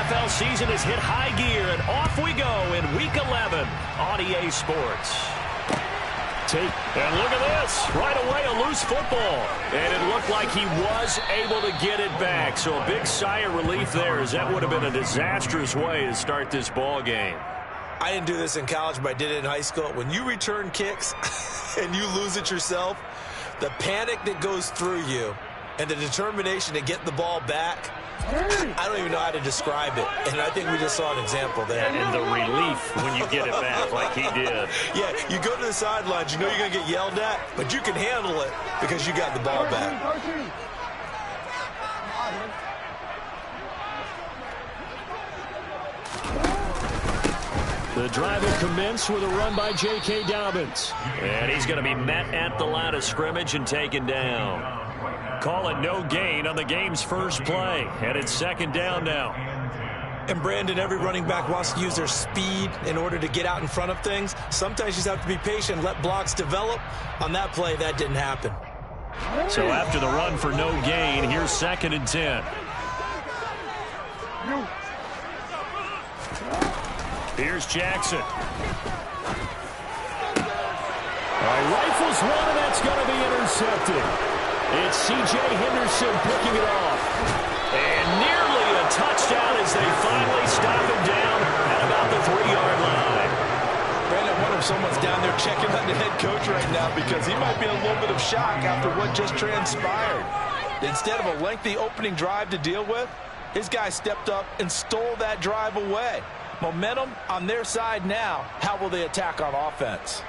NFL season has hit high gear, and off we go in Week 11 on EA Sports. And look at this. Right away, a loose football. And it looked like he was able to get it back. So a big sigh of relief there, as that would have been a disastrous way to start this ball game. I didn't do this in college, but I did it in high school. When you return kicks and you lose it yourself, the panic that goes through you and the determination to get the ball back, I don't even know how to describe it. And I think we just saw an example there. And the relief when you get it back like he did. Yeah, you go to the sidelines, you know you're going to get yelled at, but you can handle it because you got the ball back. The drive will commence with a run by J.K. Dobbins. And he's going to be met at the line of scrimmage and taken down. Call it no gain on the game's first play. And it's second down now. And Brandon, every running back wants to use their speed in order to get out in front of things. Sometimes you just have to be patient, let blocks develop. On that play, that didn't happen. So after the run for no gain, here's second and 10. Here's Jackson. All right, rifles one, and that's going to be intercepted. It's C.J. Henderson picking it off. And nearly a touchdown as they finally stop him down at about the 3-yard line. Brandon, I wonder if someone's down there checking on the head coach right now, because he might be in a little bit of shock after what just transpired. Instead of a lengthy opening drive to deal with, his guy stepped up and stole that drive away. Momentum on their side now. How will they attack on offense?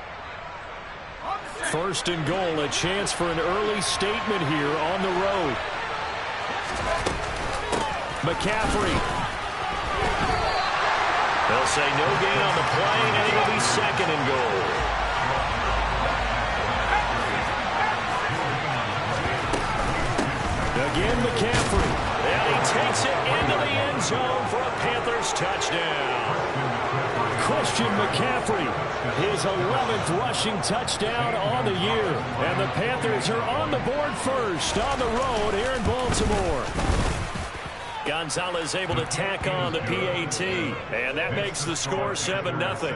First and goal, a chance for an early statement here on the road. McCaffrey. They'll say no gain on the play, and it'll be second and goal. Again, McCaffrey. And he takes it into the end zone for a Panthers touchdown. Christian McCaffrey, his 11th rushing touchdown on the year. And the Panthers are on the board first on the road here in Baltimore. Gonzalez able to tack on the PAT. And that makes the score 7-0.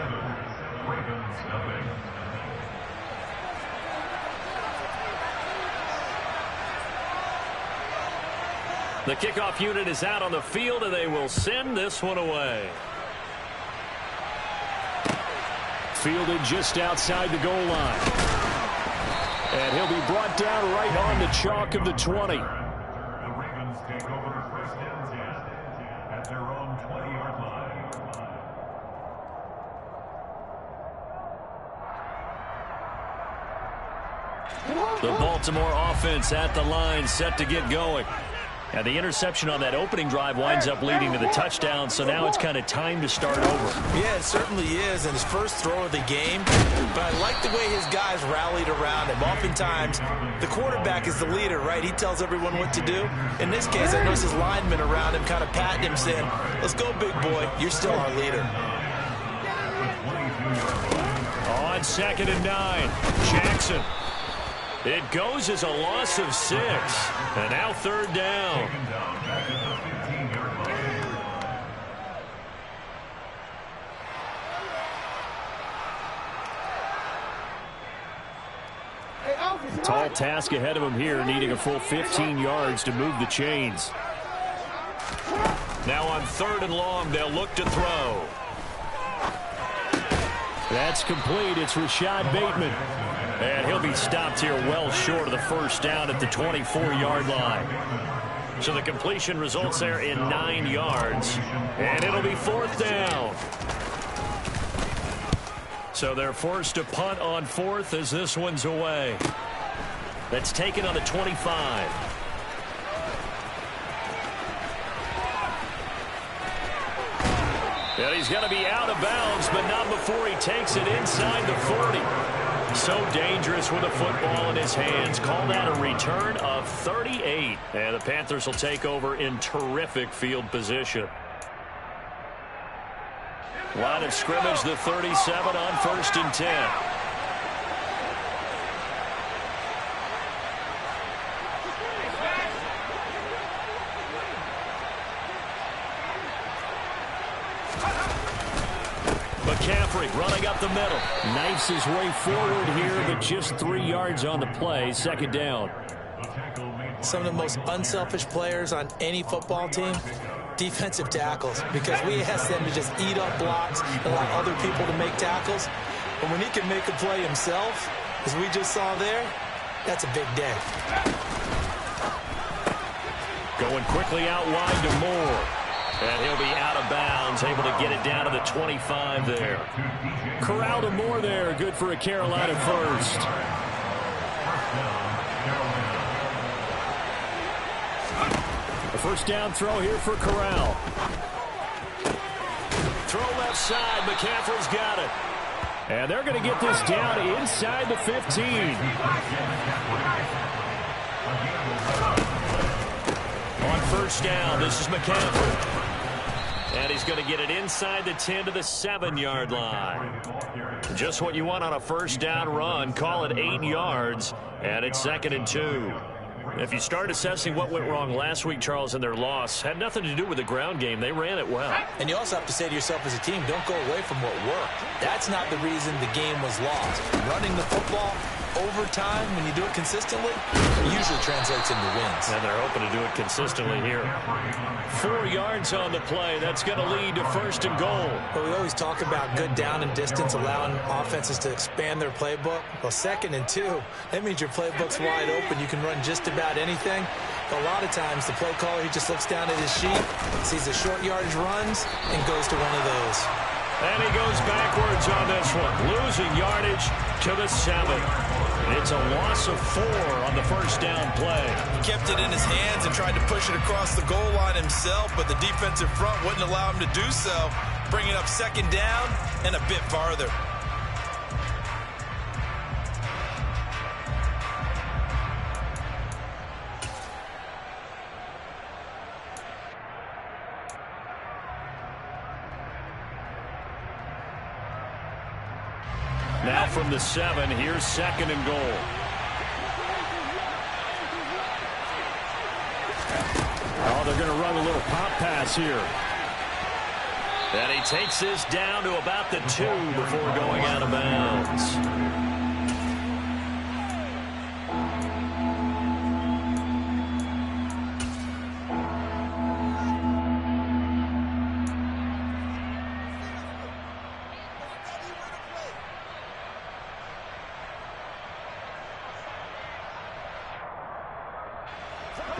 The kickoff unit is out on the field, and they will send this one away. Fielded just outside the goal line. And he'll be brought down right on the chalk of the 20. The Ravens take over first and 10 at their own 20-yard line. The Baltimore offense at the line, set to get going. And the interception on that opening drive winds up leading to the touchdown, so now it's kind of time to start over. Yeah, it certainly is, and his first throw of the game. But I like the way his guys rallied around him. Oftentimes, the quarterback is the leader, right? He tells everyone what to do. In this case, I noticed his linemen around him kind of patting him, saying, let's go, big boy. You're still our leader. On second and 9, Jackson. It goes as a loss of 6. And now third down. Tall task ahead of him here, needing a full 15 yards to move the chains. Now on third and long, they'll look to throw. That's complete. It's Rashad Bateman. And he'll be stopped here well short of the first down at the 24-yard line. So the completion results there in 9 yards. And it'll be fourth down. So they're forced to punt on fourth as this one's away. That's taken on the 25. And he's going to be out of bounds, but not before he takes it inside the 40. So dangerous with a football in his hands. Call that a return of 38. And the Panthers will take over in terrific field position. Line of scrimmage, the 37 on first and 10. McCaffrey running up the middle. Knifes his way forward here, but just 3 yards on the play. Second down. Some of the most unselfish players on any football team, defensive tackles, because we ask them to just eat up blocks and allow other people to make tackles. But when he can make a play himself, as we just saw there, that's a big day. Going quickly out wide to Moore. And he'll be out of bounds, able to get it down to the 25 there. Corral to Moore there, good for a Carolina first. A first down throw here for Corral. Throw left side, McCaffrey's got it. And they're going to get this down inside the 15. On first down, this is McCaffrey. And he's going to get it inside the 10 to the 7-yard line. Just what you want on a first down run. Call it 8 yards, and it's 2nd and 2. If you start assessing what went wrong last week, Charles, in their loss, had nothing to do with the ground game. They ran it well. And you also have to say to yourself as a team, don't go away from what worked. That's not the reason the game was lost. Running the football over time, when you do it consistently, it usually translates into wins. And they're hoping to do it consistently here. 4 yards on the play. That's going to lead to 1st and goal. But we always talk about good down and distance, allowing offenses to expand their playbook. Well, 2nd and 2, that means your playbook's wide open. You can run just about anything. But a lot of times, the play caller, he just looks down at his sheet, sees the short yardage runs, and goes to one of those. And he goes backwards on this one, losing yardage to the 7. It's a loss of 4 on the first down play. He kept it in his hands and tried to push it across the goal line himself, but the defensive front wouldn't allow him to do so, bringing up 2nd down and a bit farther. Now from the 7, here's 2nd and goal. Oh, they're going to run a little pop pass here. And he takes this down to about the 2 before going out of bounds.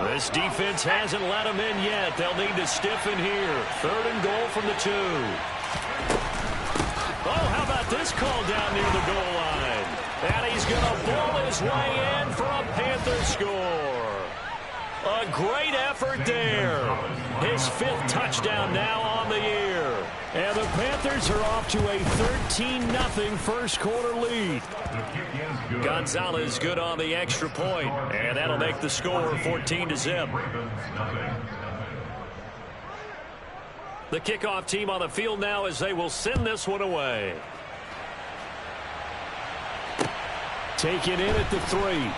This defense hasn't let them in yet. They'll need to stiffen here. 3rd and goal from the 2. Oh, how about this call down near the goal line? And he's going to ball his way in for a Panther score. A great effort there. His 5th touchdown now on the year. And the Panthers are off to a 13-0 first quarter lead. Gonzalez good on the extra point, and that'll make the score 14-0. The kickoff team on the field now as they will send this one away. Taken in at the 3.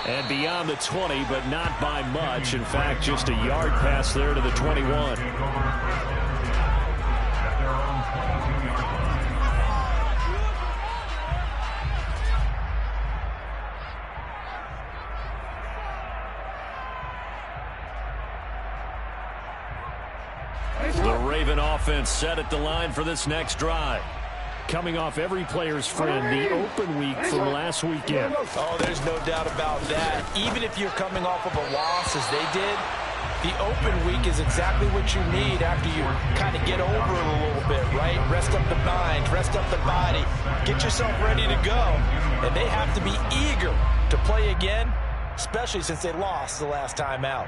And beyond the 20, but not by much. In fact, just a yard pass there to the 21. The Raven offense set at the line for this next drive. Coming off every player's friend, the open week from last weekend. Oh, there's no doubt about that. Even if you're coming off of a loss as they did, the open week is exactly what you need after you kind of get over it a little bit, right? Rest up the mind, rest up the body, get yourself ready to go. And they have to be eager to play again, especially since they lost the last time out.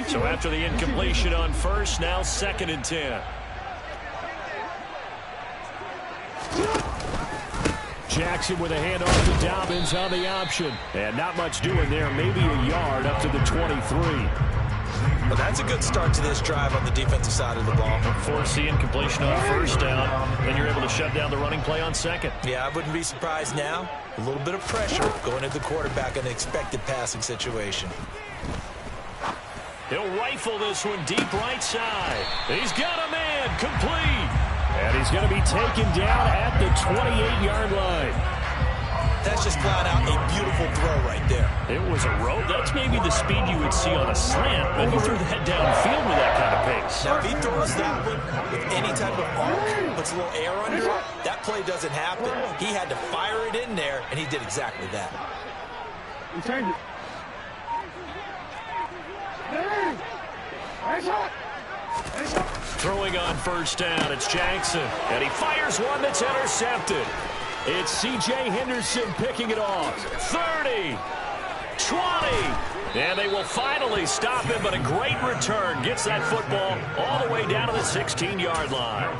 So after the incompletion on first, now 2nd and 10. Jackson with a handoff to Dobbins on the option. And not much doing there, maybe a yard up to the 23. Well, that's a good start to this drive on the defensive side of the ball. Force the incompletion on first down, and you're able to shut down the running play on 2nd. Yeah, I wouldn't be surprised now. A little bit of pressure going at the quarterback in an expected passing situation. He'll rifle this one deep right side. He's got a man complete. And he's going to be taken down at the 28-yard line. That's just flat out a beautiful throw right there. It was a rope. That's maybe the speed you would see on a slant, but he threw that downfield with that kind of pace. Now, if he throws that one with any type of arc, puts a little air under it, that play doesn't happen. He had to fire it in there, and he did exactly that. Throwing on first down, it's Jackson. And he fires one that's intercepted. It's C.J. Henderson picking it off. 30, 20. And they will finally stop him, but a great return. Gets that football all the way down to the 16-yard line.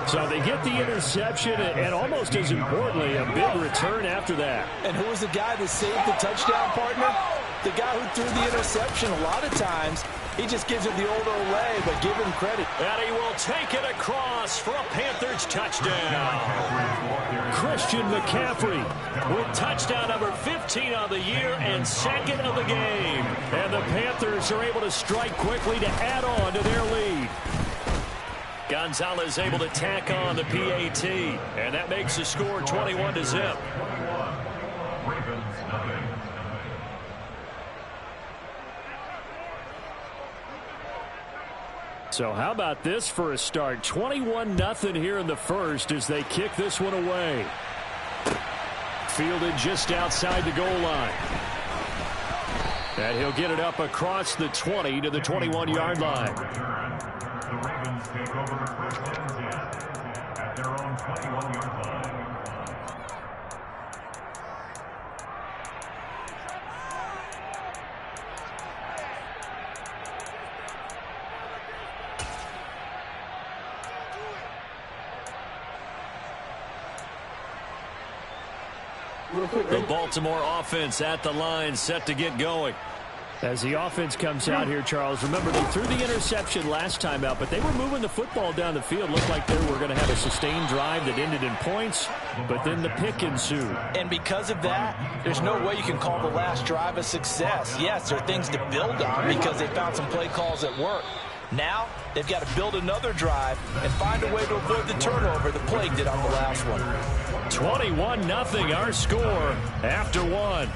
So they get the interception, and almost as importantly, a big return after that. And who was the guy that saved the touchdown, partner? The guy who threw the interception. A lot of times, he just gives him the old Olay, but give him credit. And he will take it across for a Panthers touchdown. Christian McCaffrey with touchdown number 15 of the year and second of the game. And the Panthers are able to strike quickly to add on to their lead. Gonzalez able to tack on the PAT. And that makes the score 21-0. So how about this for a start? 21-0 here in the first as they kick this one away. Fielded just outside the goal line. And he'll get it up across the 20 to the 21-yard line. The Ravens take over first and 10 at their own 21-yard line. The Baltimore offense at the line, set to get going. As the offense comes out here, Charles, remember they threw the interception last time out, but they were moving the football down the field. Looked like they were going to have a sustained drive that ended in points, but then the pick ensued. And because of that, there's no way you can call the last drive a success. Yes, there are things to build on because they found some play calls that work. Now, they've got to build another drive and find a way to avoid the turnover the Plague did on the last one. 21-0 our score after one.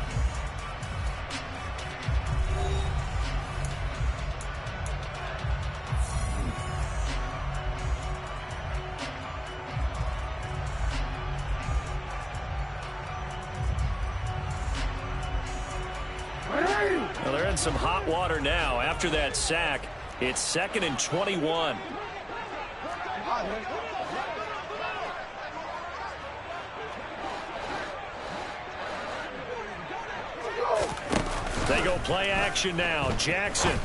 Well, they're in some hot water now after that sack. It's 2nd and 21. They go play action now. Jackson. And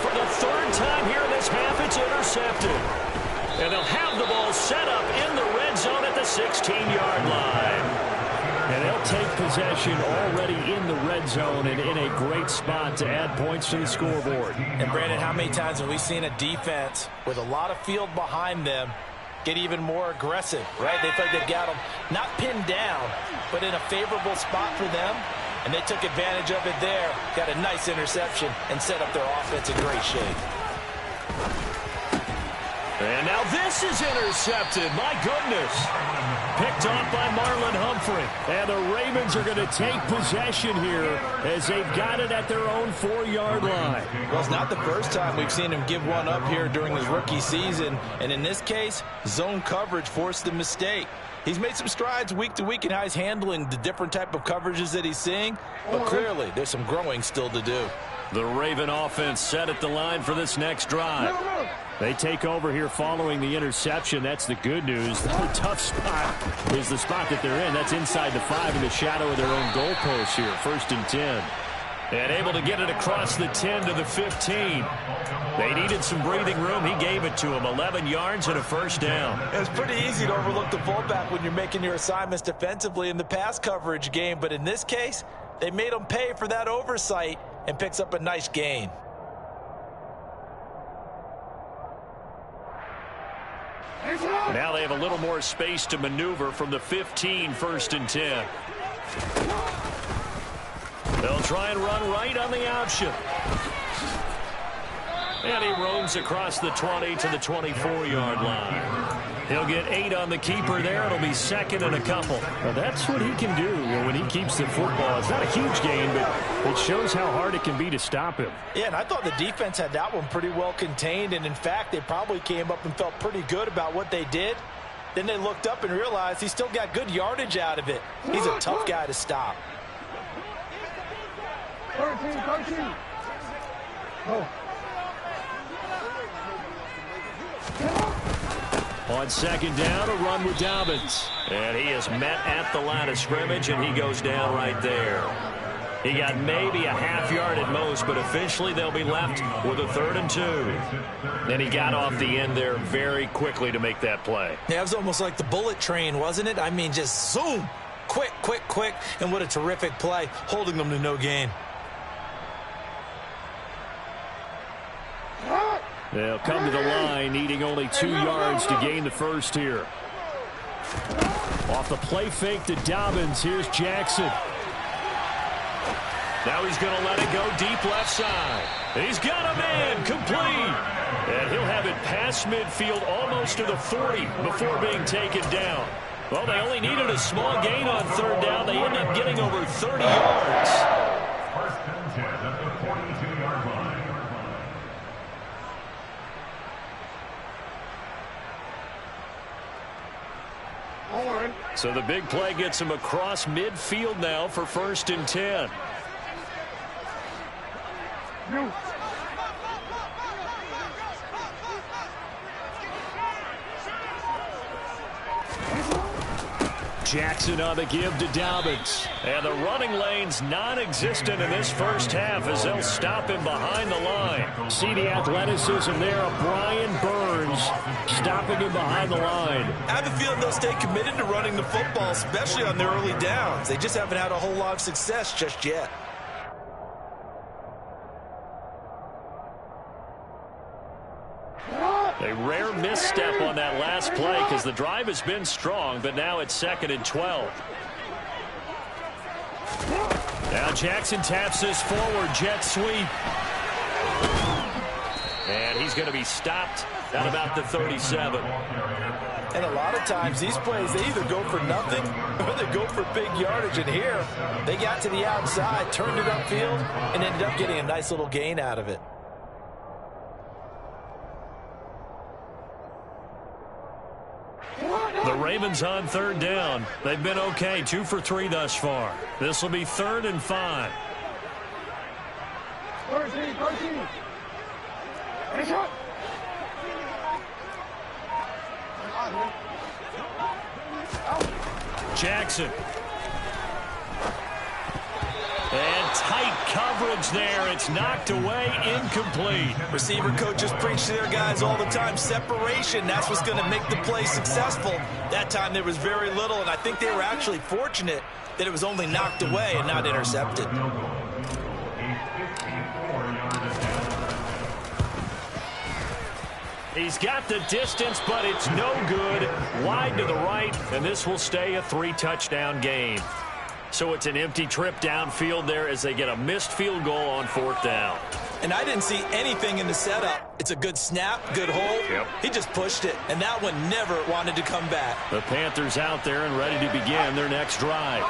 for the third time here in this half, it's intercepted. And they'll have the ball set up in the red zone at the 16-yard line. And they'll take possession already in the red zone and in a great spot to add points to the scoreboard. And, Brandon, how many times have we seen a defense with a lot of field behind them get even more aggressive, right? They feel like they've got them not pinned down, but in a favorable spot for them. And they took advantage of it there, got a nice interception, and set up their offense in great shape. And now this is intercepted. My goodness. Picked off by Marlon Humphrey. And the Ravens are going to take possession here as they've got it at their own 4-yard line. Well, it's not the first time we've seen him give one up here during his rookie season. And in this case, zone coverage forced the mistake. He's made some strides week to week in how he's handling the different type of coverages that he's seeing. But clearly, there's some growing still to do. The Raven offense set at the line for this next drive. They take over here following the interception. That's the good news. The tough spot is the spot that they're in. That's inside the 5 in the shadow of their own goalpost here. 1st and 10. And able to get it across the 10 to the 15. They needed some breathing room. He gave it to them. 11 yards and a first down. It's pretty easy to overlook the fullback when you're making your assignments defensively in the pass coverage game. But in this case, they made him pay for that oversight and picks up a nice gain. Now they have a little more space to maneuver from the 15, 1st and 10. They'll try and run right on the option. And he roams across the 20 to the 24-yard line. He'll get 8 on the keeper there. It'll be second and a couple. Well, that's what he can do when he keeps the football. It's not a huge gain, but it shows how hard it can be to stop him. Yeah, and I thought the defense had that one pretty well contained. And, in fact, they probably came up and felt pretty good about what they did. Then they looked up and realized he still got good yardage out of it. He's a tough guy to stop. 13. Go. On second down, a run with Dobbins. And he is met at the line of scrimmage, and he goes down right there. He got maybe a half yard at most, but officially they'll be left with a 3rd and 2. And he got off the end there very quickly to make that play. Yeah, it was almost like the bullet train, wasn't it? I mean, just zoom. Quick, quick, quick. And what a terrific play, holding them to no gain. They'll come to the line, needing only 2 yards to gain the first here. Off the play fake to Dobbins. Here's Jackson. Now he's going to let it go deep left side. He's got a man complete. And he'll have it past midfield almost to the 40 before being taken down. Well, they only needed a small gain on 3rd down. They end up getting over 30 yards. First and 10 at the 42-yard line. So the big play gets him across midfield now for 1st and 10. Jackson on the give to Dobbins. And the running lane's non-existent in this first half as they'll stop him behind the line. See the athleticism there of Brian Burns stopping him behind the line. I have a feeling they'll stay committed to running the football, especially on their early downs. They just haven't had a whole lot of success just yet. A rare misstep on that last play because the drive has been strong, but now it's 2nd and 12. Now Jackson taps this forward, jet sweep. And he's going to be stopped at about the 37. And a lot of times these plays, they either go for nothing or they go for big yardage. And here, they got to the outside, turned it upfield, and ended up getting a nice little gain out of it. The Ravens on 3rd down. They've been okay, 2 for 3 thus far. This will be 3rd and 5. 13. Jackson. And tight coverage there. It's knocked away, incomplete. Receiver coaches preach to their guys all the time. Separation, that's what's going to make the play successful. That time there was very little, and I think they were actually fortunate that it was only knocked away and not intercepted. He's got the distance, but it's no good. Wide to the right, and this will stay a 3-touchdown game. So it's an empty trip downfield there as they get a missed field goal on 4th down. And I didn't see anything in the setup. It's a good snap, good hold. Yep. He just pushed it, and that one never wanted to come back. The Panthers out there and ready to begin their next drive.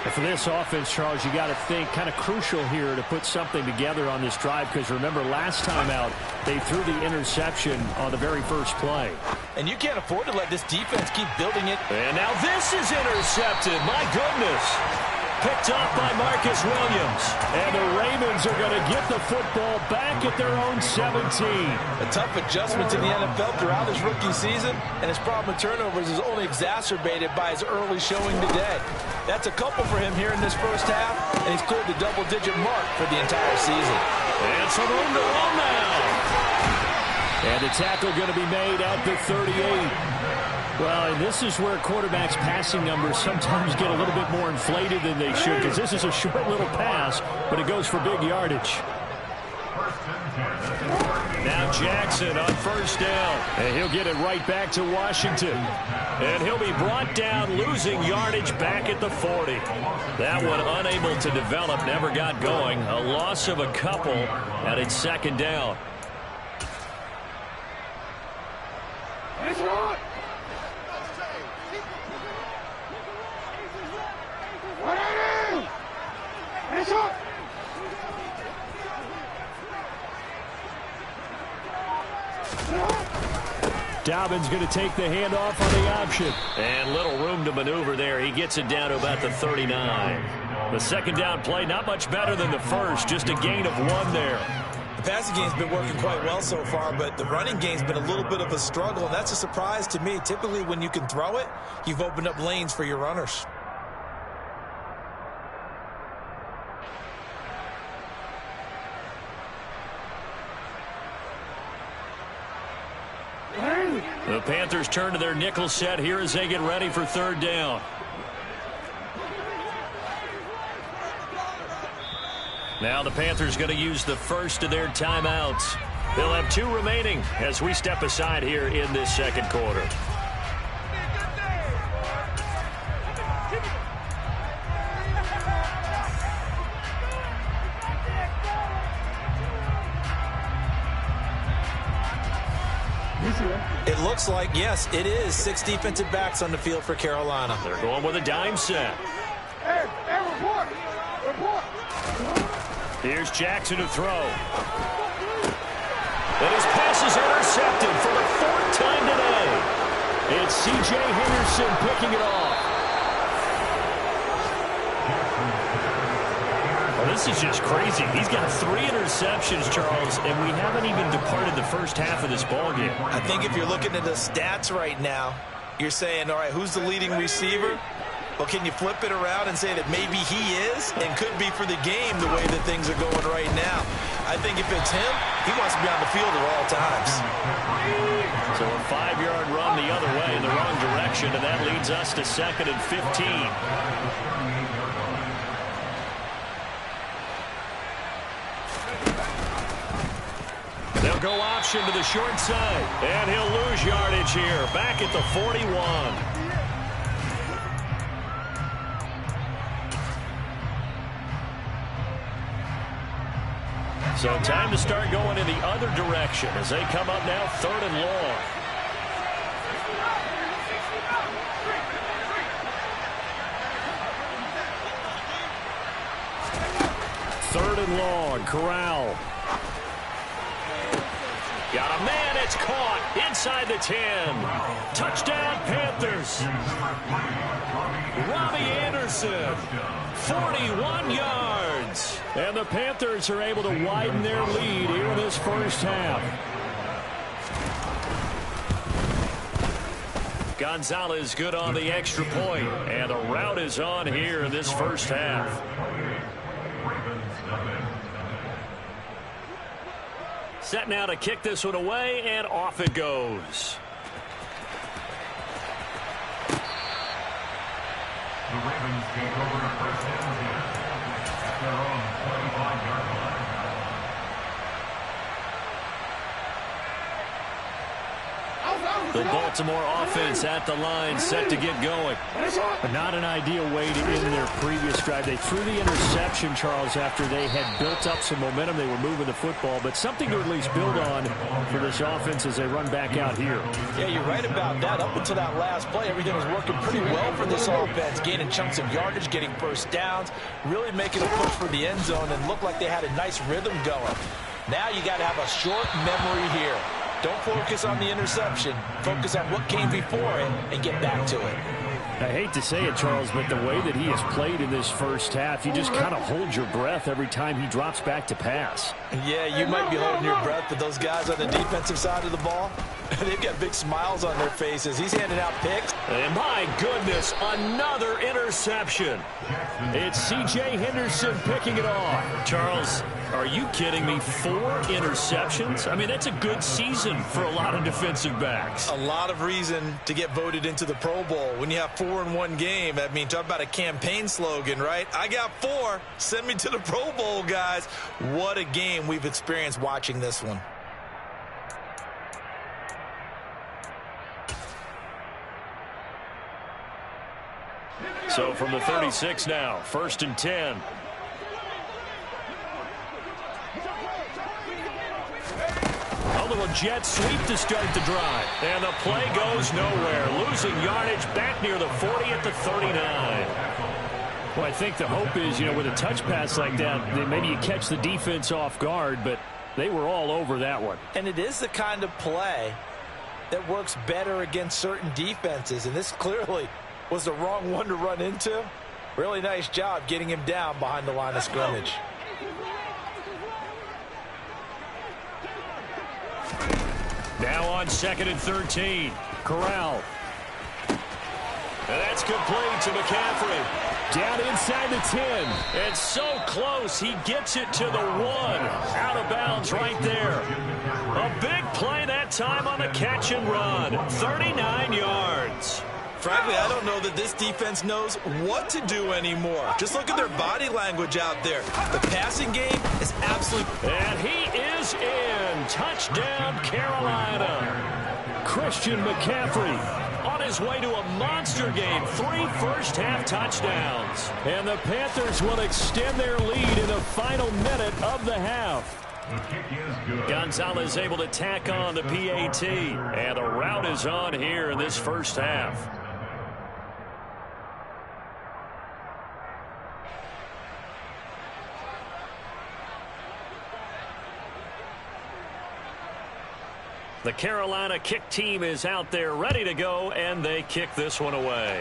And for this offense, Charles, you got to think kind of crucial here to put something together on this drive because remember last time out they threw the interception on the very first play. And you can't afford to let this defense keep building it. And now this is intercepted. My goodness. Picked up by Marcus Williams. And the Ravens are going to get the football back at their own 17. A tough adjustment to the NFL throughout his rookie season, and his problem with turnovers is only exacerbated by his early showing today. That's a couple for him here in this first half, and he's cleared the double-digit mark for the entire season. And some room to run now. And the tackle going to be made at the 38. Well, and this is where quarterbacks' passing numbers sometimes get a little bit more inflated than they should because this is a short little pass, but it goes for big yardage. First and Now Jackson on first down. And he'll get it right back to Washington. And he'll be brought down, losing yardage back at the 40. That one unable to develop, never got going. A loss of a couple, and it's second down. Dobbins going to take the handoff on the option. And little room to maneuver there. He gets it down to about the 39. The second down play, not much better than the first. Just a gain of 1 there. The passing game's been working quite well so far, but the running game's been a little bit of a struggle, and that's a surprise to me. Typically, when you can throw it, you've opened up lanes for your runners. The Panthers turn to their nickel set here as they get ready for third down. Now the Panthers going to use the first of their timeouts. They'll have 2 remaining as we step aside here in this second quarter. It looks like, yes, it is 6 defensive backs on the field for Carolina. They're going with a dime set. Hey, report! Here's Jackson to throw. And his pass is intercepted for the 4th time today. It's C.J. Henderson picking it off. Well, this is just crazy. He's got 3 interceptions, Charles, and we haven't even departed the first half of this ballgame. I think if you're looking at the stats right now, you're saying, all right, who's the leading receiver? Well, can you flip it around and say that maybe he is and could be for the game the way that things are going right now? I think if it's him, he wants to be on the field at all times. So a 5-yard run the other way in the wrong direction, and that leads us to 2nd and 15. They'll go option to the short side, and he'll lose yardage here, back at the 41. So time to start going in the other direction as they come up now 3rd and long. Third and long, Corral. Got a man, it's caught inside the 10. Touchdown, Panthers. Robbie Anderson, 41 yards. And the Panthers are able to widen their lead here in this first half. Gonzalez good on the extra point, and the route is on here in this first half. Set now to kick this one away, and off it goes. The Ravens take over a first down at their own 25-yard line. The Baltimore offense at the line, set to get going. But not an ideal way to end their previous drive. They threw the interception, Charles, after they had built up some momentum. They were moving the football, but something to at least build on for this offense as they run back out here. Yeah, you're right about that. Up until that last play, everything was working pretty well for this offense, gaining chunks of yardage, getting first downs, really making a push for the end zone, and looked like they had a nice rhythm going. Now you got to have a short memory here. Don't focus on the interception. Focus on what came before it and get back to it. I hate to say it, Charles, but the way that he has played in this first half, you just kind of hold your breath every time he drops back to pass. Yeah, you might be holding your breath, but those guys on the defensive side of the ball, they've got big smiles on their faces. He's handing out picks. And my goodness, another interception. It's C.J. Henderson picking it off. Charles, are you kidding me? 4 interceptions? I mean, that's a good season for a lot of defensive backs. A lot of reason to get voted into the Pro Bowl when you have 4 4 in one game. I mean, talk about a campaign slogan, right? I got 4. Send me to the Pro Bowl, guys. What a game we've experienced watching this one. So from the 36 now, 1st and 10. A little jet sweep to start the drive. And the play goes nowhere. Losing yardage back near the 40 at the 39. Well, I think the hope is, with a touch pass like that, maybe you catch the defense off guard, but they were all over that one. And it is the kind of play that works better against certain defenses, and this clearly was the wrong one to run into. Really nice job getting him down behind the line of scrimmage. Now on 2nd and 13. Corral. And that's complete to McCaffrey. Down inside the 10. And so close, he gets it to the 1. Out of bounds right there. A big play that time on the catch and run. 39 yards. Frankly, I don't know that this defense knows what to do anymore. Just look at their body language out there. The passing game is absolutely... And he is in. Touchdown, Carolina. Christian McCaffrey on his way to a monster game. 3 first-half touchdowns. And the Panthers will extend their lead in the final minute of the half. Gonzalez able to tack on the PAT. And the route is on here in this first half. The Carolina kick team is out there ready to go, and they kick this one away.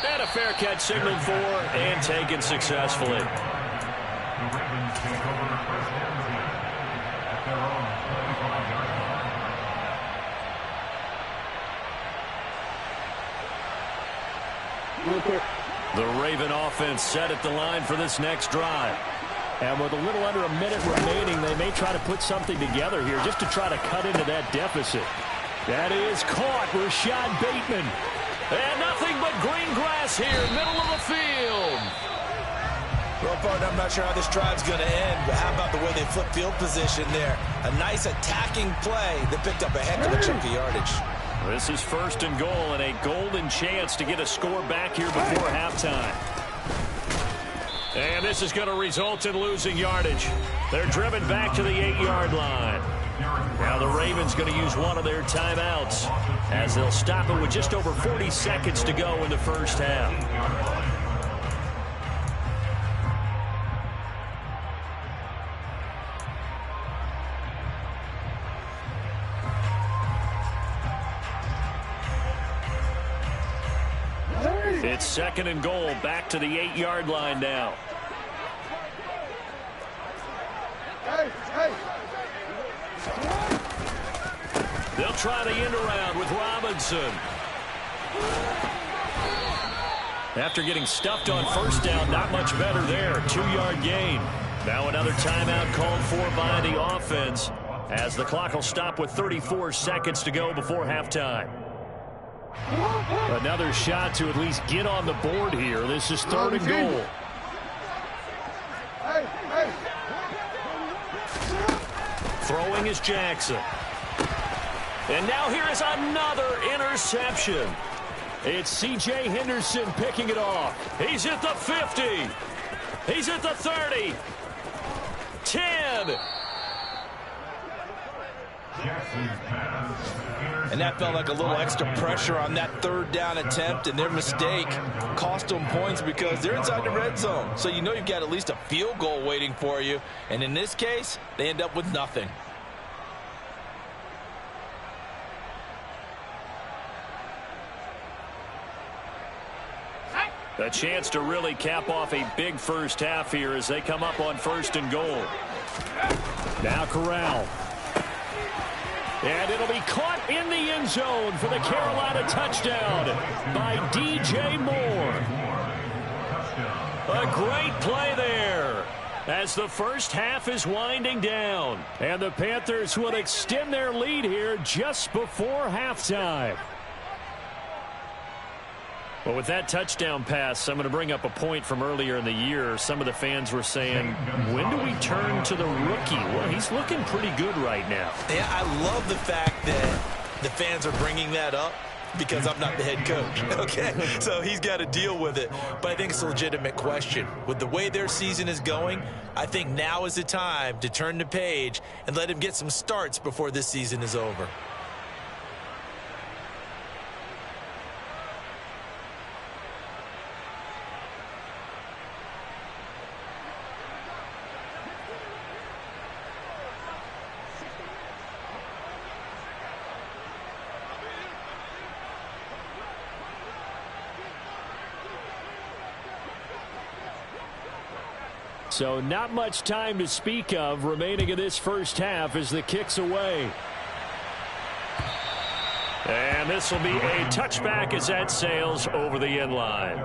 And a fair catch signaled for and taken successfully. The Ravens take over first and 10 at their own 25-yard line. The Raven offense set at the line for this next drive. And with a little under a minute remaining, they may try to put something together here just to try to cut into that deficit. That is caught. Rashad Bateman. And nothing but green grass here, middle of the field. Well, partner, I'm not sure how this drive's going to end, but how about the way they flip field position there? A nice attacking play that picked up a heck of a chunk of yardage. This is 1st and goal and a golden chance to get a score back here before halftime. And this is going to result in losing yardage. They're driven back to the 8-yard line. Now the Ravens going to use one of their timeouts as they'll stop it with just over 40 seconds to go in the first half. It's 2nd and goal, back to the 8-yard line now. They'll try the end around with Robinson. After getting stuffed on first down, not much better there. 2-yard gain. Now another timeout called for by the offense as the clock will stop with 34 seconds to go before halftime. Another shot to at least get on the board here. This is 3rd and goal. Throwing is Jackson. And now here is another interception. It's C.J. Henderson picking it off. He's at the 50. He's at the 30. 10. And that felt like a little extra pressure on that 3rd down attempt, and their mistake cost them points because they're inside the red zone. So you know you've got at least a field goal waiting for you. And in this case, they end up with nothing. A chance to really cap off a big first half here as they come up on 1st and goal. Now Corral. And it'll be caught in the end zone for the Carolina touchdown by DJ Moore. A great play there as the first half is winding down. And the Panthers will extend their lead here just before halftime. Well, with that touchdown pass, I'm going to bring up a point from earlier in the year. Some of the fans were saying, when do we turn to the rookie? Well, he's looking pretty good right now. Yeah, I love the fact that the fans are bringing that up because I'm not the head coach, okay? So he's got to deal with it. But I think it's a legitimate question. With the way their season is going, I think now is the time to turn the page and let him get some starts before this season is over. So not much time to speak of remaining in this first half as the kick's away. And this will be a touchback as that sails over the end line.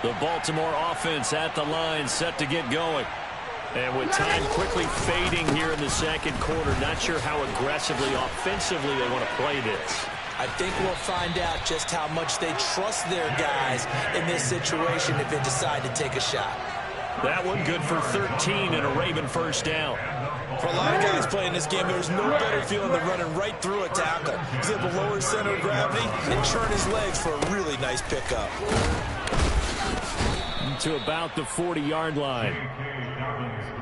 The Baltimore offense at the line, set to get going. And with time quickly fading here in the second quarter, not sure how aggressively, offensively they want to play this. I think we'll find out just how much they trust their guys in this situation if they decide to take a shot. That one good for 13 and a Raven first down. For a lot of guys playing this game, there's no better feeling than running right through a tackle. He's able to lower his center of gravity and churn his legs for a really nice pickup. To about the 40-yard line.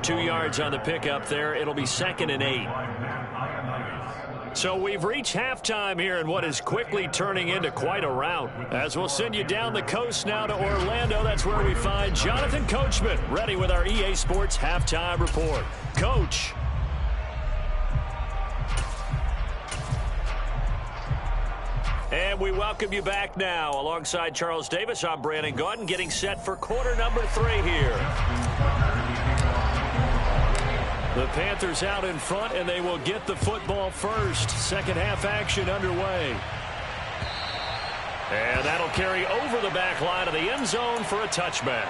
2 yards on the pickup there. It'll be 2nd and 8. So we've reached halftime here in what is quickly turning into quite a rout. As we'll send you down the coast now to Orlando. That's where we find Jonathan Coachman ready with our EA Sports halftime report. Coach. And we welcome you back now. Alongside Charles Davis, I'm Brandon Gaudin, getting set for quarter number 3 here. The Panthers out in front, and they will get the football first. Second half action underway. And that'll carry over the back line of the end zone for a touchback.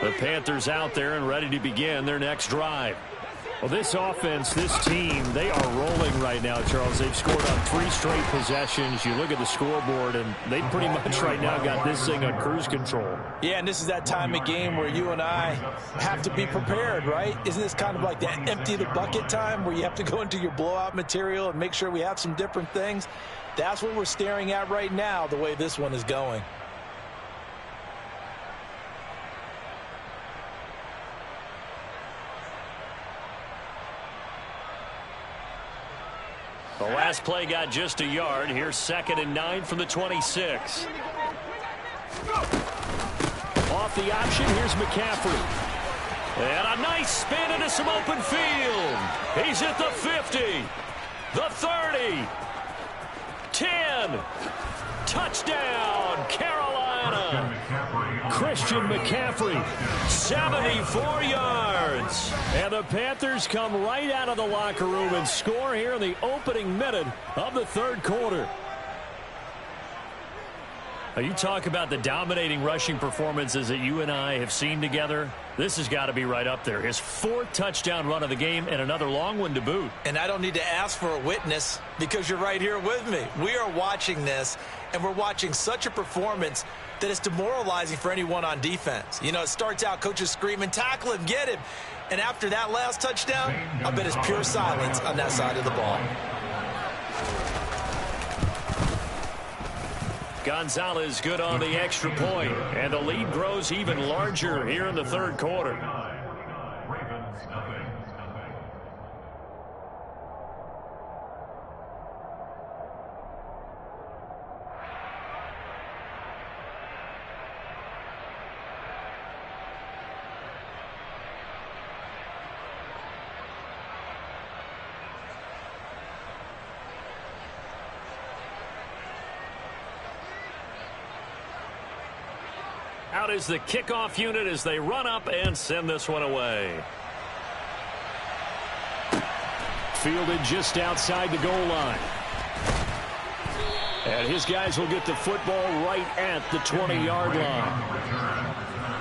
The Panthers out there and ready to begin their next drive. Well, this offense, this team, they are rolling right now, Charles. They've scored on 3 straight possessions. You look at the scoreboard, and they pretty much right now got this thing on cruise control. Yeah, and this is that time of game where you and I have to be prepared, right? Isn't this kind of like that empty the bucket time where you have to go into your blowout material and make sure we have some different things? That's what we're staring at right now, the way this one is going. The last play got just a yard. Here's 2nd and 9 from the 26. Off the option, here's McCaffrey. And a nice spin into some open field. He's at the 50, the 30, 10. Touchdown, Carolina. Christian McCaffrey, 74 yards. And the Panthers come right out of the locker room and score here in the opening minute of the third quarter. Now, you talk about the dominating rushing performances that you and I have seen together. This has got to be right up there. His 4th touchdown run of the game and another long one to boot. And I don't need to ask for a witness because you're right here with me. We are watching this, and we're watching such a performance that it's demoralizing for anyone on defense. You know, it starts out coaches screaming, tackle him, get him. And after that last touchdown, I bet it's pure silence on that side of the ball. Gonzalez good on the extra point, and the lead grows even larger here in the third quarter. out is the kickoff unit as they run up and send this one away. Fielded just outside the goal line. And his guys will get the football right at the 20-yard line.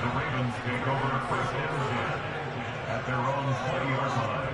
The Ravens take over first and 10 at their own 20-yard line.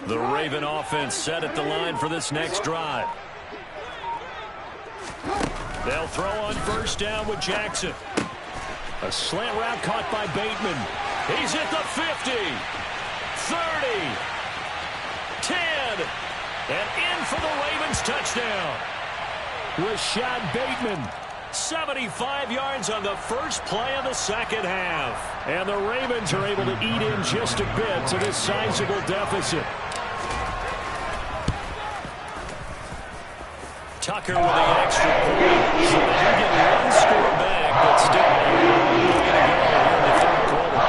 The Raven offense set at the line for this next drive. They'll throw on first down with Jackson. A slant route caught by Bateman. He's at the 50, 30, 10, and in for the Ravens touchdown. Rashad Bateman, 75 yards on the first play of the second half. And the Ravens are able to eat in just a bit to this sizable deficit. Tucker with the extra point. So they do get one score back, but still going to go here in the third quarter.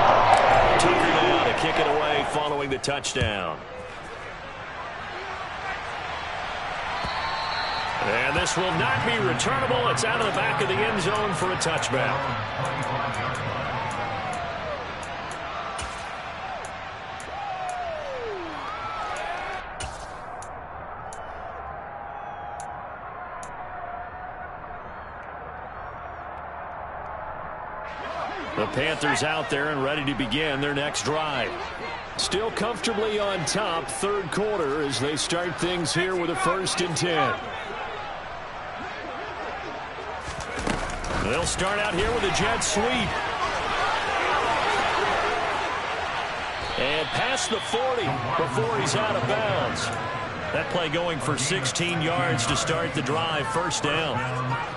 Tucker now to kick it away following the touchdown. And this will not be returnable. It's out of the back of the end zone for a touchback. The Panthers out there and ready to begin their next drive. Still comfortably on top, third quarter, as they start things here with a 1st and 10. They'll start out here with a jet sweep. And past the 40 before he's out of bounds. That play going for 16 yards to start the drive, first down.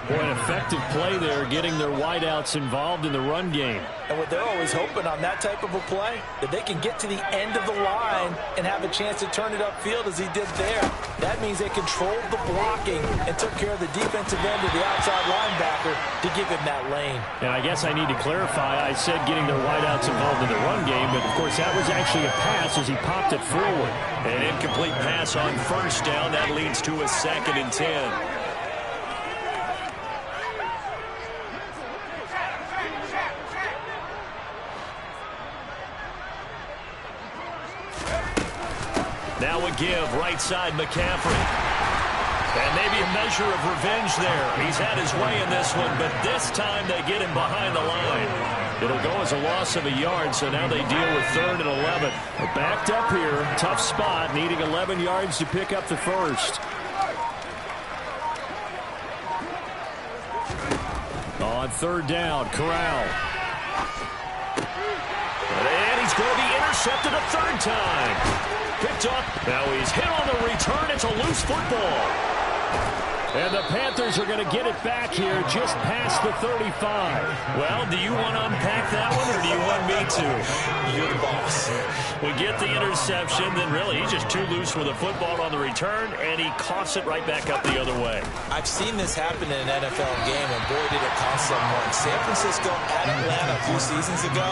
Boy, an effective play there, getting their wideouts involved in the run game. And what they're always hoping on that type of a play, that they can get to the end of the line and have a chance to turn it upfield as he did there. That means they controlled the blocking and took care of the defensive end of the outside linebacker to give him that lane. And I guess I need to clarify, I said getting their wideouts involved in the run game, but of course that was actually a pass as he popped it forward. An incomplete pass on first down. That leads to a 2nd and 10. Now a give, right side McCaffrey. And maybe a measure of revenge there. He's had his way in this one, but this time they get him behind the line. It'll go as a loss of a yard, so now they deal with 3rd and 11. They're backed up here, tough spot, needing 11 yards to pick up the first. On 3rd down, Corral. And he's going to be intercepted a 3rd time. Picked up. Now he's hit on the return. It's a loose football. And the Panthers are going to get it back here just past the 35. Well, do you want to unpack that one, or do you want me to? You're the boss. We get the interception, then really he's just too loose with a football on the return, and he coughs it right back up the other way. I've seen this happen in an NFL game, and boy, did it cost someone. San Francisco at Atlanta a few seasons ago.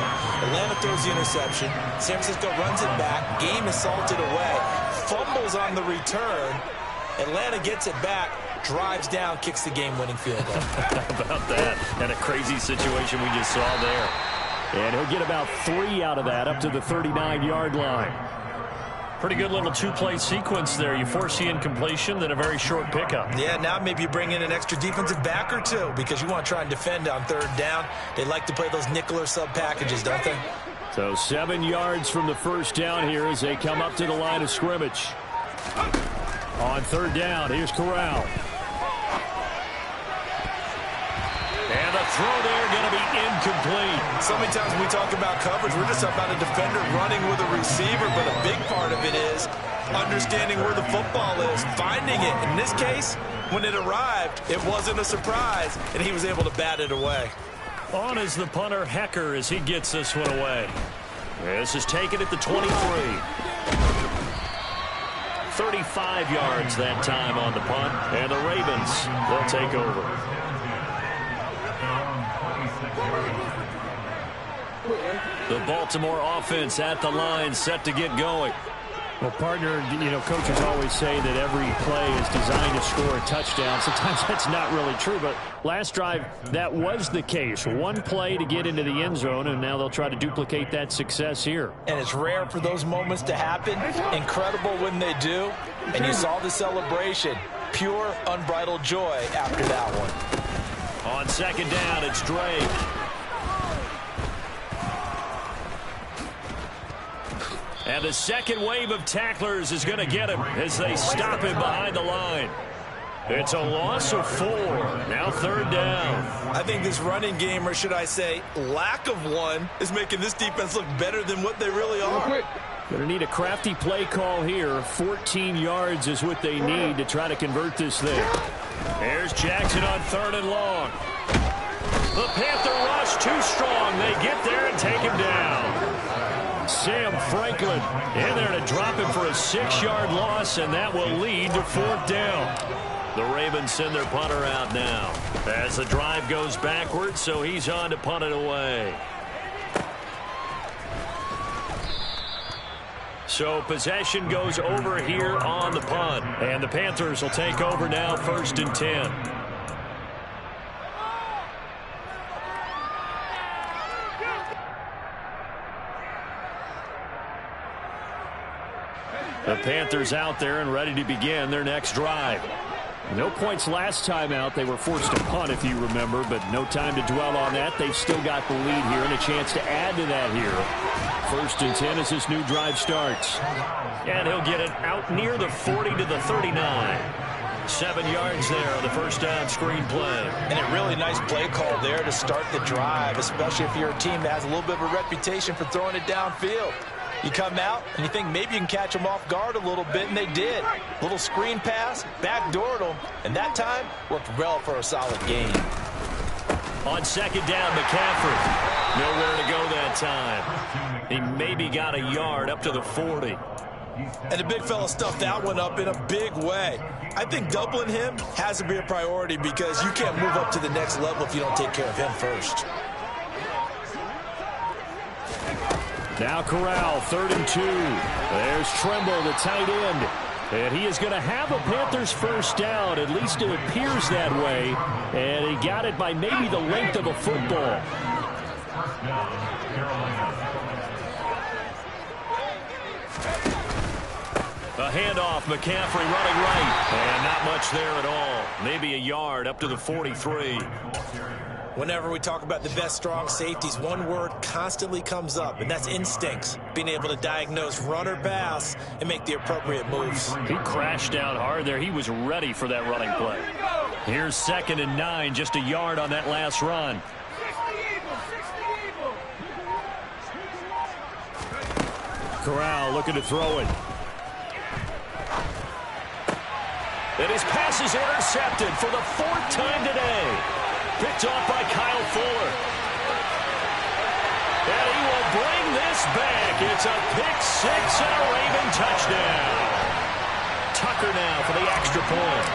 Atlanta throws the interception. San Francisco runs it back. Game is salted away. Fumbles on the return. Atlanta gets it back. Drives down, kicks the game-winning field goal. How about that? And a crazy situation we just saw there. And he'll get about 3 out of that, up to the 39-yard line. Pretty good little two-play sequence there. You force the incompletion, then a very short pickup. Yeah, now maybe you bring in an extra defensive back or two because you want to try and defend on 3rd down. They like to play those nickel or sub packages, don't they? So 7 yards from the first down here as they come up to the line of scrimmage. On 3rd down, here's Corral. And the throw there going to be incomplete. So many times when we talk about coverage, we're just about a defender running with a receiver, but a big part of it is understanding where the football is, finding it. In this case, when it arrived, it wasn't a surprise, and he was able to bat it away. On is the punter, Hecker, as he gets this one away. This is taken at the 23. 35 yards that time on the punt. And the Ravens, they'll take over. The Baltimore offense at the line, set to get going. Well, partner, coaches always say that every play is designed to score a touchdown. Sometimes that's not really true, but last drive, that was the case. One play to get into the end zone, and now they'll try to duplicate that success here. And it's rare for those moments to happen. Incredible when they do. And you saw the celebration. Pure, unbridled joy after that one. On second down, it's Drake. And the second wave of tacklers is going to get him as they stop him behind the line. It's a loss of 4. Now third down. I think this running game, or should I say lack of one, is making this defense look better than what they really are. Going to need a crafty play call here. 14 yards is what they need to try to convert this thing. There's Jackson on third and long. The Panther rush too strong. They get there and take him down. Sam Franklin in there to drop him for a 6-yard loss, and that will lead to fourth down. The Ravens send their punter out now as the drive goes backwards, so he's on to punt it away. So possession goes over here on the punt, and the Panthers will take over now, 1st and 10. The Panthers out there and ready to begin their next drive. No points last time out. They were forced to punt, if you remember, but no time to dwell on that. They've still got the lead here and a chance to add to that here. 1st and 10 as this new drive starts. And he'll get it out near the 40 to the 39. 7 yards there on the first down screen play. And a really nice play call there to start the drive, especially if you're a team that has a little bit of a reputation for throwing it downfield. You come out and you think maybe you can catch them off guard a little bit, and they did. Little screen pass, backdoored them, and that time worked well for a solid gain. On second down, McCaffrey. Nowhere to go that time. He maybe got a yard up to the 40. And the big fella stuffed that one up in a big way. I think doubling him has to be a priority because you can't move up to the next level if you don't take care of him first. Now Corral, 3rd and 2. There's Tremble, the tight end. And he is going to have a Panthers first down. At least it appears that way. And he got it by maybe the length of a football. A handoff, McCaffrey running right. And not much there at all. Maybe a yard up to the 43. Whenever we talk about the best strong safeties, one word constantly comes up, and that's instincts. Being able to diagnose run or pass and make the appropriate moves. He crashed down hard there. He was ready for that running play. Here's 2nd and 9, just a yard on that last run. Corral looking to throw it. And his pass is intercepted for the 4th time today. Picked off by Kyle Fuller. And he will bring this back. It's a pick 6 and a Raven touchdown. Tucker now for the extra point.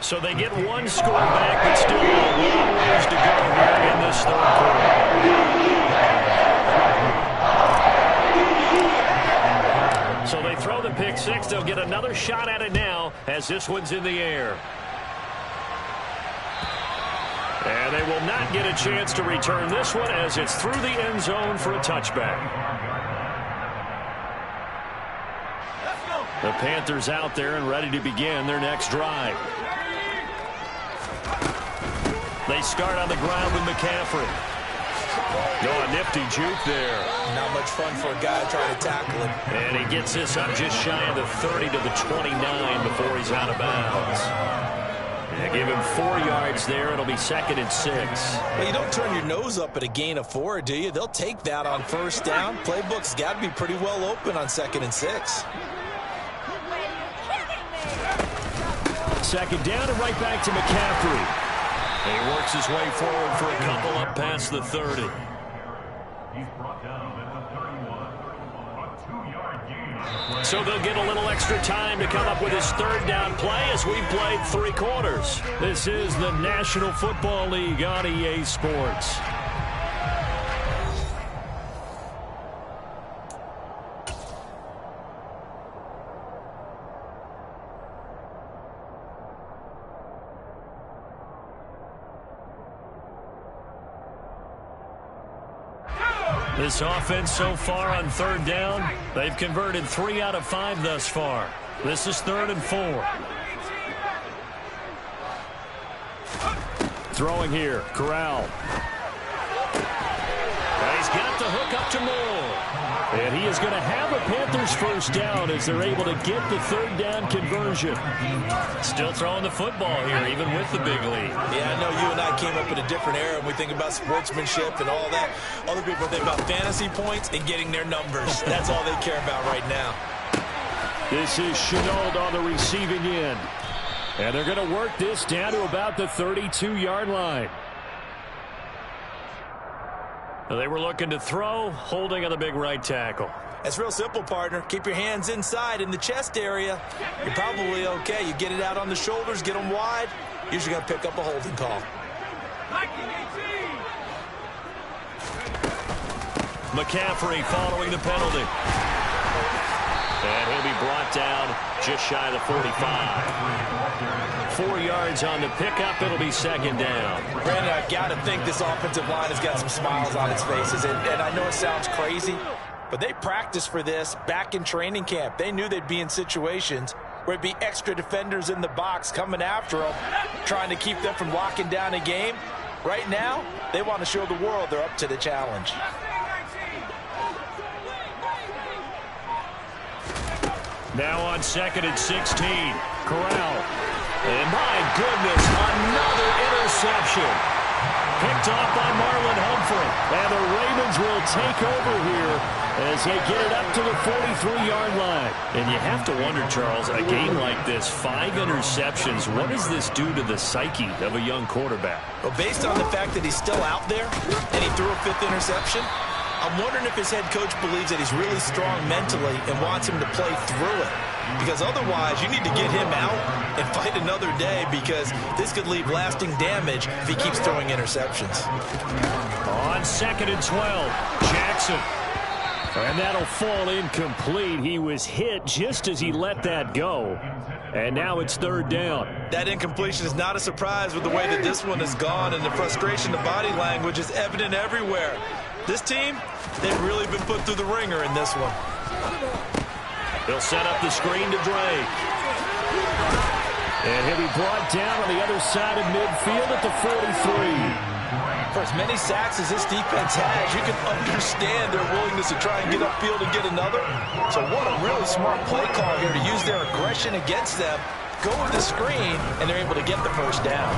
So they get one score back, but still a long ways to go here in this 3rd quarter. So they throw the pick 6. They'll get another shot at it now as this one's in the air. And they will not get a chance to return this one as it's through the end zone for a touchback. The Panthers out there and ready to begin their next drive. They start on the ground with McCaffrey. Oh, a nifty juke there. Not much fun for a guy trying to tackle him. And he gets this up just shy of the 30 to the 29 before he's out of bounds. They give him 4 yards there. It'll be 2nd and 6. Well, you don't turn your nose up at a gain of 4, do you? They'll take that on first down. Playbook's got to be pretty well open on 2nd and 6. 2nd down and right back to McCaffrey. He works his way forward for a couple up past the 30. He's brought down at the 31. A 2-yard gain. So they'll get a little extra time to come up with his third down play as we've played 3 quarters. This is the National Football League on EA Sports. This offense so far on 3rd down, they've converted 3 out of 5 thus far. This is 3rd and 4. Throwing here, Corral. And he's got the hook up to Moore. And he is going to have a Panthers first down as they're able to get the 3rd down conversion. Still throwing the football here, even with the big lead. Yeah, I know you and I came up in a different era, and we think about sportsmanship and all that. Other people think about fantasy points and getting their numbers. That's all they care about right now. This is Chenault on the receiving end. And they're going to work this down to about the 32-yard line. They were looking to throw, holding on the big right tackle. It's real simple, partner. Keep your hands inside in the chest area. You're probably okay. You get it out on the shoulders, get them wide. Usually going to pick up a holding call. McCaffrey following the penalty. And he'll be brought down just shy of the 45. 4 yards on the pickup. It'll be 2nd down. Brandon, I've got to think this offensive line has got some smiles on its faces. And I know it sounds crazy, but they practiced for this back in training camp. They knew they'd be in situations where it'd be extra defenders in the box coming after them, trying to keep them from locking down a game. Right now, they want to show the world they're up to the challenge. Now on 2nd and 16. Corral. And my goodness, another interception. Picked off by Marlon Humphrey. And the Ravens will take over here as they get it up to the 43-yard line. And you have to wonder, Charles, a game like this, 5 interceptions, what does this do to the psyche of a young quarterback? Well, based on the fact that he's still out there and he threw a 5th interception, I'm wondering if his head coach believes that he's really strong mentally and wants him to play through it. Because otherwise, you need to get him out and fight another day, because this could leave lasting damage if he keeps throwing interceptions. On 2nd and 12, Jackson. And that'll fall incomplete. He was hit just as he let that go. And now it's 3rd down. That incompletion is not a surprise with the way that this one has gone, and the frustration, the body language is evident everywhere. This team, they've really been put through the ringer in this one. He'll set up the screen to Drake. And he'll be brought down on the other side of midfield at the 43. For as many sacks as this defense has, you can understand their willingness to try and get upfield and get another. So what a really smart play call here to use their aggression against them, go with the screen, and they're able to get the first down.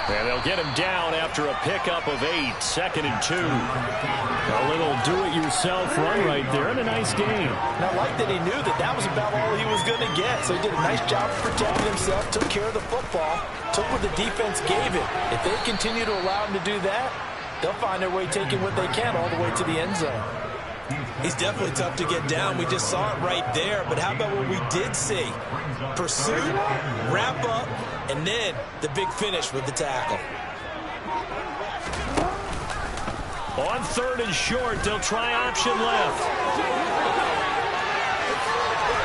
And they'll get him down after a pickup of 8, 2nd and 2. A little do-it-yourself run right there, and a nice game. And I like that he knew that that was about all he was going to get. So he did a nice job of protecting himself, took care of the football, took what the defense gave him. If they continue to allow him to do that, they'll find their way taking what they can all the way to the end zone. He's definitely tough to get down. We just saw it right there. But how about what we did see? Pursuit, wrap up, and then the big finish with the tackle. On 3rd and short, they'll try option left.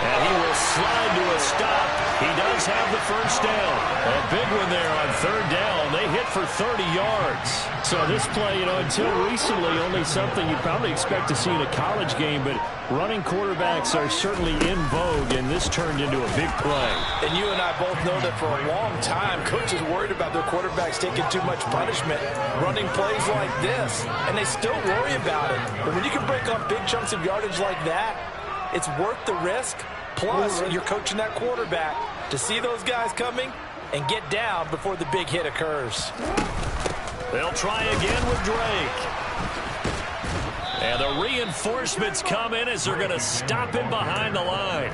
And he will slide to a stop. He does have the first down. A big one there on 3rd down. They hit for 30 yards. So this play, until recently, only something you'd probably expect to see in a college game, but running quarterbacks are certainly in vogue, and this turned into a big play. And you and I both know that for a long time, coaches worried about their quarterbacks taking too much punishment, running plays like this, and they still worry about it. But when you can break up big chunks of yardage like that, it's worth the risk. Plus, you're coaching that quarterback to see those guys coming and get down before the big hit occurs. They'll try again with Drake. And the reinforcements come in as they're going to stop him behind the line.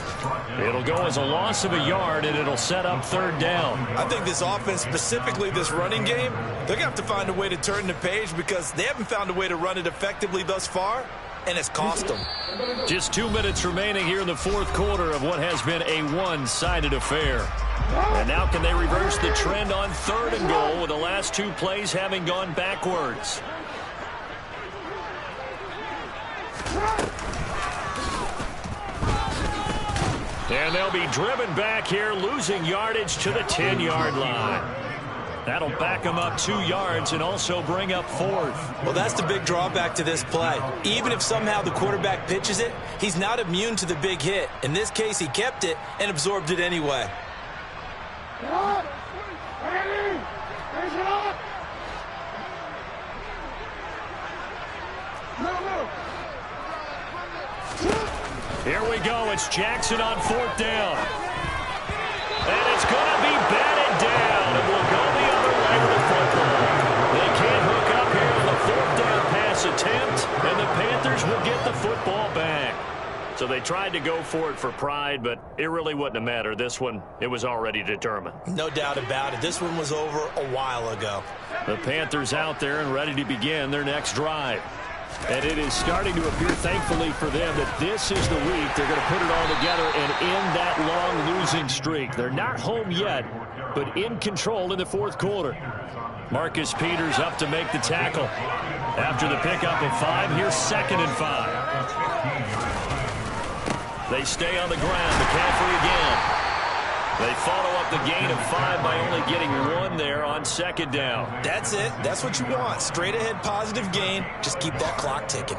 It'll go as a loss of a yard, and it'll set up 3rd down. I think this offense, specifically this running game, they're going to have to find a way to turn the page because they haven't found a way to run it effectively thus far, and it's cost them. Just 2 minutes remaining here in the 4th quarter of what has been a one-sided affair. And now can they reverse the trend on 3rd and goal with the last 2 plays having gone backwards? And they'll be driven back here, losing yardage to the 10-yard line. That'll back them up 2 yards and also bring up 4th. Well, that's the big drawback to this play. Even if somehow the quarterback pitches it, he's not immune to the big hit. In this case, he kept it and absorbed it anyway. Here we go. It's Jackson on 4th down. And it's going to be batted down. It will go the other way with the football. They can't hook up here on the 4th down pass attempt, and the Panthers will get the football back. So they tried to go for it for pride, but it really wouldn't have mattered. This one, it was already determined. No doubt about it. This one was over a while ago. The Panthers out there and ready to begin their next drive. And it is starting to appear, thankfully for them, that this is the week they're going to put it all together and end that long losing streak. They're not home yet, but in control in the 4th quarter. Marcus Peters up to make the tackle. After the pickup of 5, here's 2nd and 5. They stay on the ground. McCaffrey again. They follow up the gain of 5 by only getting 1 there on 2nd down. That's it. That's what you want. Straight ahead positive gain. Just keep that clock ticking.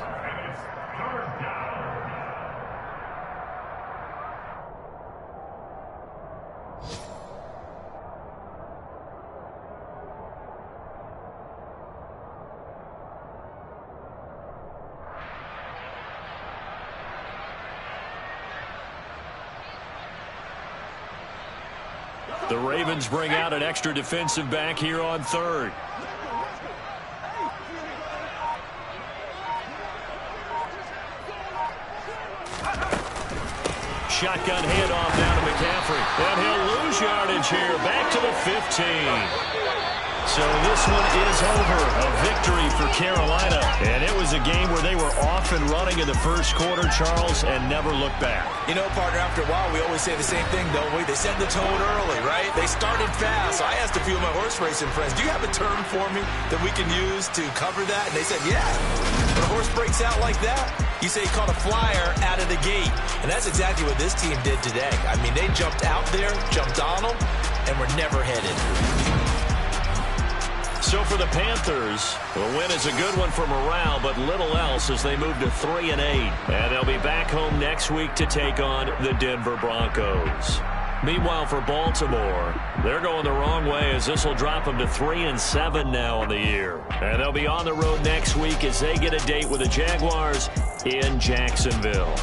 The Ravens bring out an extra defensive back here on 3rd. Shotgun handoff down to McCaffrey. And he'll lose yardage here. Back to the 15. So this one is over. A victory for Carolina. And it was a game where they were off and running in the 1st quarter, Charles, and never looked back. You know, partner, after a while, we always say the same thing, don't we? They set the tone early, right? They started fast. So I asked a few of my horse racing friends, do you have a term for me that we can use to cover that? And they said, yeah. When a horse breaks out like that, you say he caught a flyer out of the gate. And that's exactly what this team did today. I mean, they jumped out there, jumped on them, and were never headed. So for the Panthers, the win is a good one for morale, but little else as they move to 3-8. And they'll be back home next week to take on the Denver Broncos. Meanwhile, for Baltimore, they're going the wrong way as this will drop them to 3-7 now on the year. And they'll be on the road next week as they get a date with the Jaguars in Jacksonville.